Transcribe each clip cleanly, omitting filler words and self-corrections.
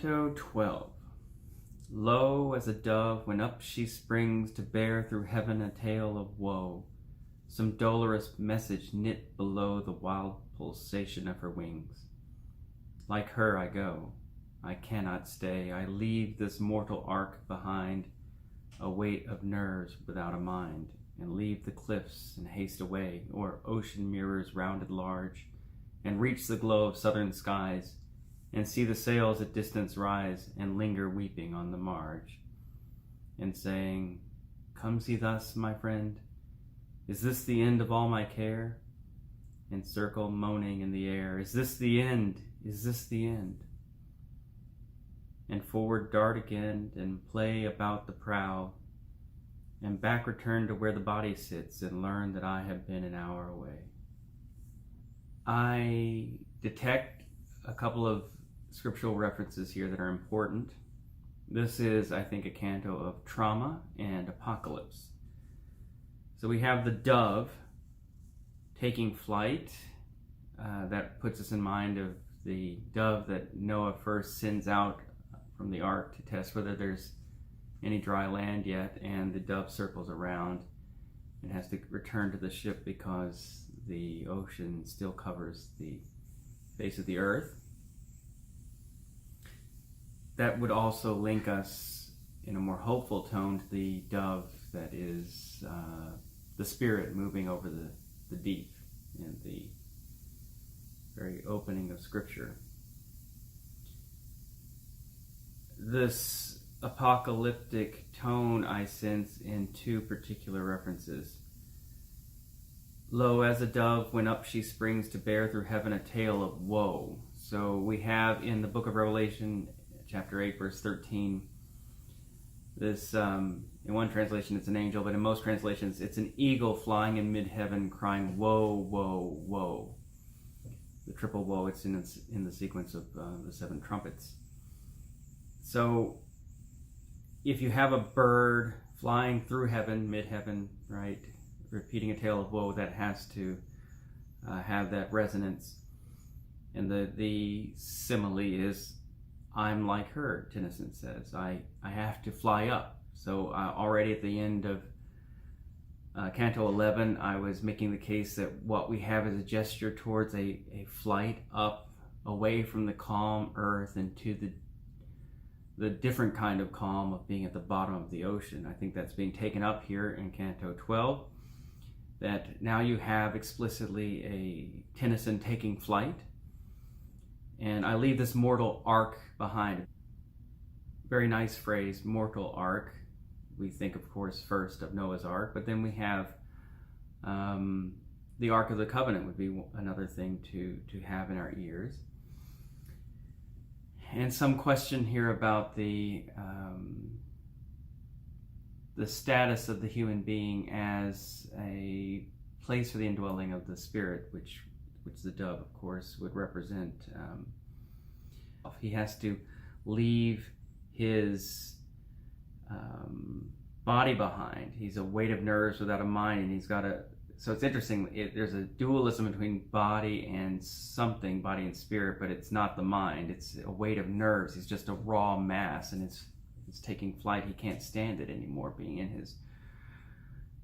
Canto 12. Lo, as a dove, when up she springs to bear through heaven a tale of woe, some dolorous message knit below the wild pulsation of her wings. Like her I go, I cannot stay, I leave this mortal ark behind, a weight of nerves without a mind, and leave the cliffs and haste away, o'er ocean mirrors rounded large, and reach the glow of southern skies, and see the sails at distance rise, and linger weeping on the marge, and saying, Comes he thus, my friend? Is this the end of all my care? And circle moaning in the air, Is this the end? Is this the end? And forward dart again, and play about the prow, and back return to where the body sits, and learn that I have been an hour away. I detect a couple of scriptural references here that are important. This is, I think, a canto of trauma and apocalypse. So we have the dove taking flight. That puts us in mind of the dove that Noah first sends out from the ark to test whether there's any dry land yet, and the dove circles around and has to return to the ship because the ocean still covers the face of the earth. That would also link us in a more hopeful tone to the dove that is the spirit moving over the deep in the very opening of Scripture. This apocalyptic tone I sense in two particular references. Lo, as a dove, when up she springs to bear through heaven a tale of woe. So we have in the book of Revelation, chapter 8, verse 13, this, in one translation it's an angel, but in most translations it's an eagle flying in mid-heaven crying, woe, woe, woe. The triple woe, it's in the sequence of the seven trumpets. So if you have a bird flying through heaven, mid-heaven, right, repeating a tale of woe, that has to have that resonance. And the simile is, I'm like her, Tennyson says. I have to fly up. So already at the end of Canto 11, I was making the case that what we have is a gesture towards a flight up, away from the calm earth into the different kind of calm of being at the bottom of the ocean. I think that's being taken up here in Canto 12, that now you have explicitly a Tennyson taking flight, and I leave this mortal ark behind. Very nice phrase, mortal ark. We think, of course, first of Noah's Ark, but then we have the Ark of the Covenant would be another thing to have in our ears. And some question here about the status of the human being as a place for the indwelling of the Spirit, which the dove, of course, would represent. He has to leave his body behind. He's a weight of nerves without a mind, and he's got a. So it's interesting. There's a dualism between body and something, body and spirit, but it's not the mind. It's a weight of nerves. He's just a raw mass, and it's taking flight. He can't stand it anymore, being in his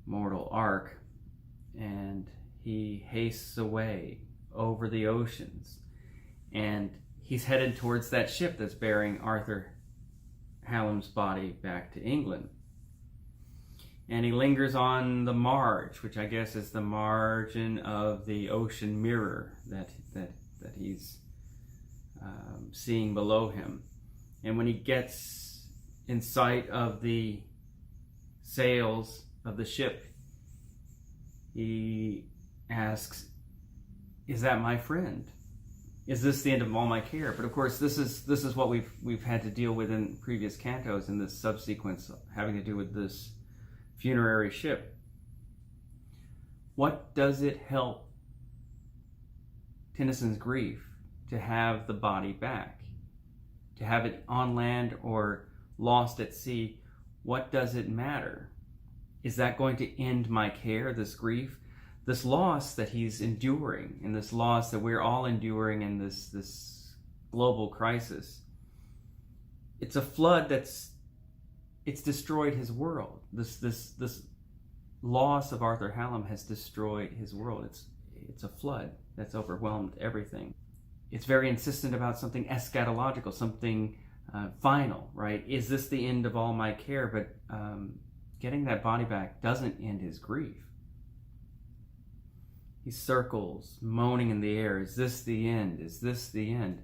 mortal ark, and he hastes away over the oceans, and he's headed towards that ship that's bearing Arthur Hallam's body back to England. And he lingers on the marge, which I guess is the margin of the ocean mirror that he's seeing below him. And when he gets in sight of the sails of the ship, he asks, "Is that my friend? Is this the end of all my care?" But of course, this is what we've had to deal with in previous cantos in this subsequence having to do with this funerary ship. What does it help Tennyson's grief to have the body back? To have it on land or lost at sea, what does it matter? Is that going to end my care, this grief? This loss that he's enduring, and this loss that we're all enduring in this global crisis. it's a flood it's destroyed his world. This loss of Arthur Hallam has destroyed his world. It's a flood that's overwhelmed everything. It's very insistent about something eschatological, something final, right? Is this the end of all my care? But getting that body back doesn't end his grief. He circles, moaning in the air. Is this the end? Is this the end?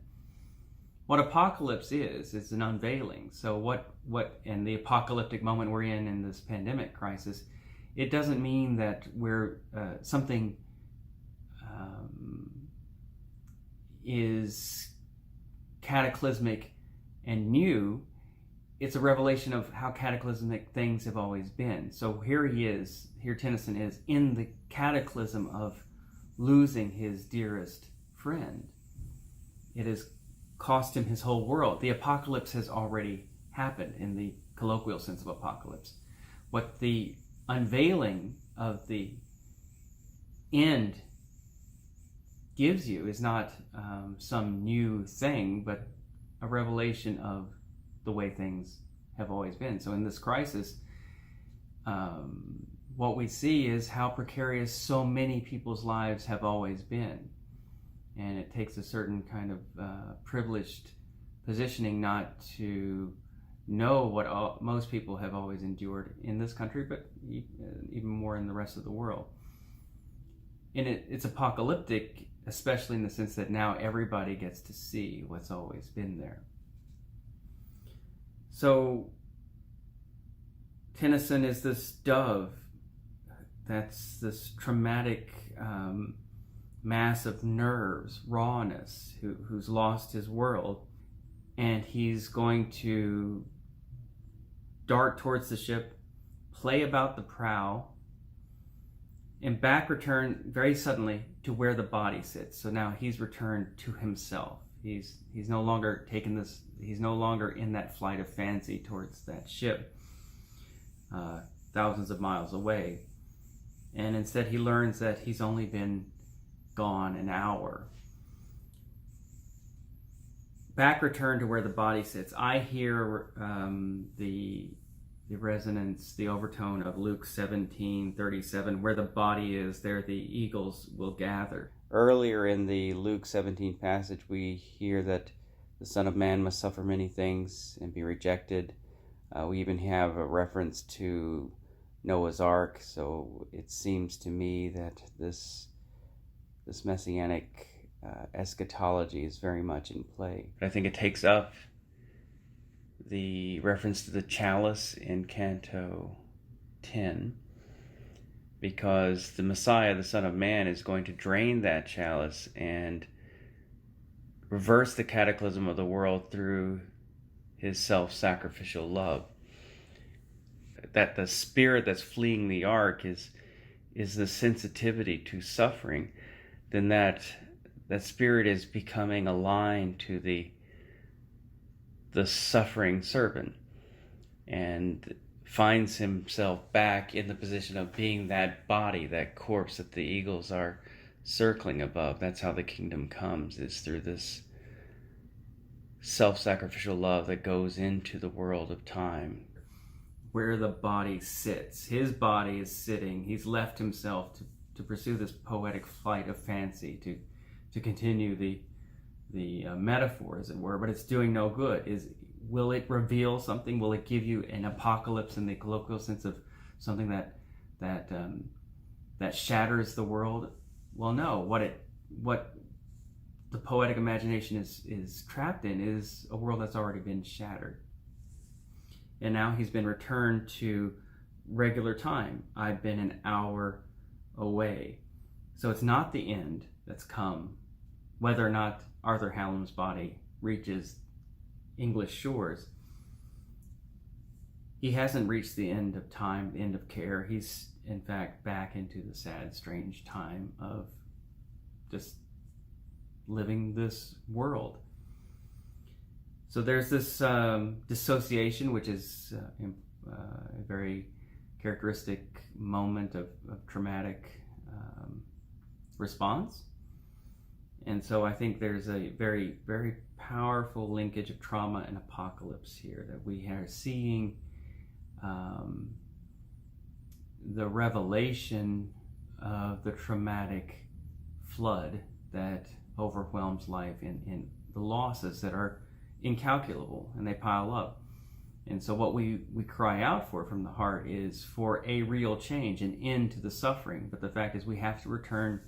What apocalypse is an unveiling. So what in the apocalyptic moment we're in this pandemic crisis, it doesn't mean that we're something is cataclysmic and new. It's a revelation of how cataclysmic things have always been. So here Tennyson is in the cataclysm of losing his dearest friend. It has cost him his whole world. The apocalypse has already happened in the colloquial sense of apocalypse. What the unveiling of the end gives you is not some new thing, but a revelation of the way things have always been. So in this crisis, what we see is how precarious so many people's lives have always been. And it takes a certain kind of privileged positioning not to know what most people have always endured in this country, but even more in the rest of the world. And it's apocalyptic, especially in the sense that now everybody gets to see what's always been there. So Tennyson is this dove that's this traumatic mass of nerves, rawness, who's lost his world, and he's going to dart towards the ship, play about the prow, and back return very suddenly to where the body sits. So now he's returned to himself. He's no longer taken this. He's no longer in that flight of fancy towards that ship, thousands of miles away, and instead he learns that he's only been gone an hour. Back return to where the body sits. I hear the resonance, the overtone of Luke 17:37, where the body is, there the eagles will gather. Earlier in the Luke 17 passage, we hear that the Son of Man must suffer many things and be rejected. We even have a reference to Noah's Ark, so it seems to me that this messianic eschatology is very much in play. I think it takes up the reference to the chalice in Canto 10, because the Messiah, the Son of Man, is going to drain that chalice and reverse the cataclysm of the world through his self-sacrificial love. That the spirit that's fleeing the ark is the sensitivity to suffering, then that spirit is becoming aligned to the suffering servant, and finds himself back in the position of being that body, that corpse that the eagles are circling above. That's how the kingdom comes, is through this self-sacrificial love that goes into the world of time. Where the body sits, his body is sitting. He's left himself to pursue this poetic flight of fancy, to continue the metaphor, as it were, but it's doing no good. Will it reveal something? Will it give you an apocalypse in the colloquial sense of something that shatters the world? Well, no. What the poetic imagination is trapped in is a world that's already been shattered, and now he's been returned to regular time. I've been an hour away. So it's not the end that's come, whether or not Arthur Hallam's body reaches English shores. He hasn't reached the end of time, the end of care. He's, in fact, back into the sad, strange time of just living this world. So there's this dissociation, which is a very characteristic moment of traumatic response. And so I think there's a very, very powerful linkage of trauma and apocalypse here, that we are seeing the revelation of the traumatic flood that overwhelms life, in the losses that are incalculable and they pile up. And so what we cry out for from the heart is for a real change, an end to the suffering. But the fact is, we have to return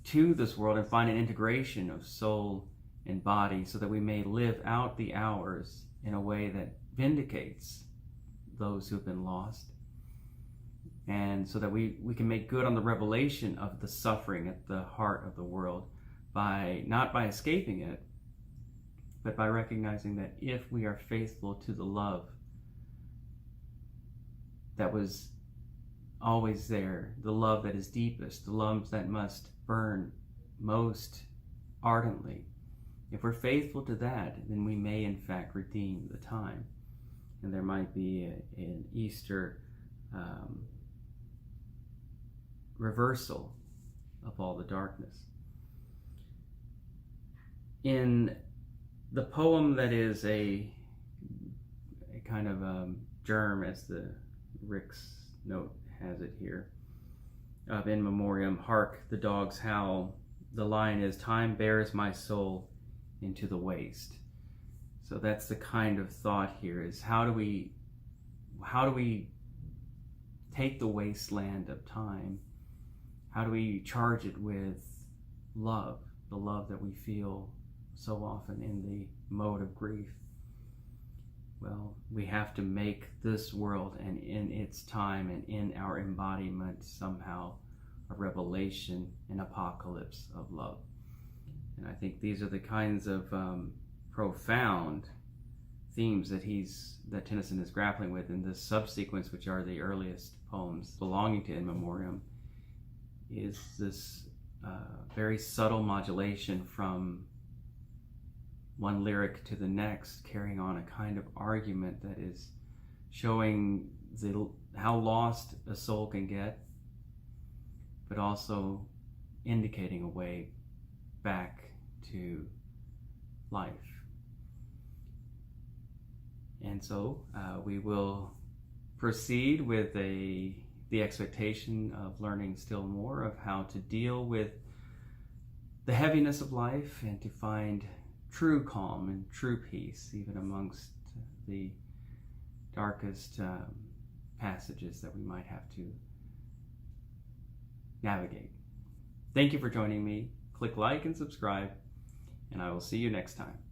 to this world and find an integration of soul and body, so that we may live out the hours in a way that vindicates those who've been lost, and so that we can make good on the revelation of the suffering at the heart of the world, not by escaping it, but by recognizing that if we are faithful to the love that was always there, the love that is deepest, the love that must burn most ardently, if we're faithful to that, then we may in fact redeem the time. And there might be an Easter reversal of all the darkness. In the poem that is a kind of germ, as the Rick's note has it here, of In Memoriam, hark the dogs howl, the line is, time bears my soul into the waste. So that's the kind of thought here, is how do we take the wasteland of time, how do we charge it with love, the love that we feel so often in the mode of grief? Well, we have to make this world, and in its time and in our embodiment, somehow a revelation, an apocalypse of love. And I think these are the kinds of profound themes that Tennyson is grappling with in this subsequence, which are the earliest poems belonging to In Memoriam, is this very subtle modulation from one lyric to the next, carrying on a kind of argument that is showing how lost a soul can get, but also indicating a way back to life. And so we will proceed with the expectation of learning still more of how to deal with the heaviness of life, and to find true calm and true peace, even amongst the darkest passages that we might have to navigate. Thank you for joining me. Click like and subscribe, and I will see you next time.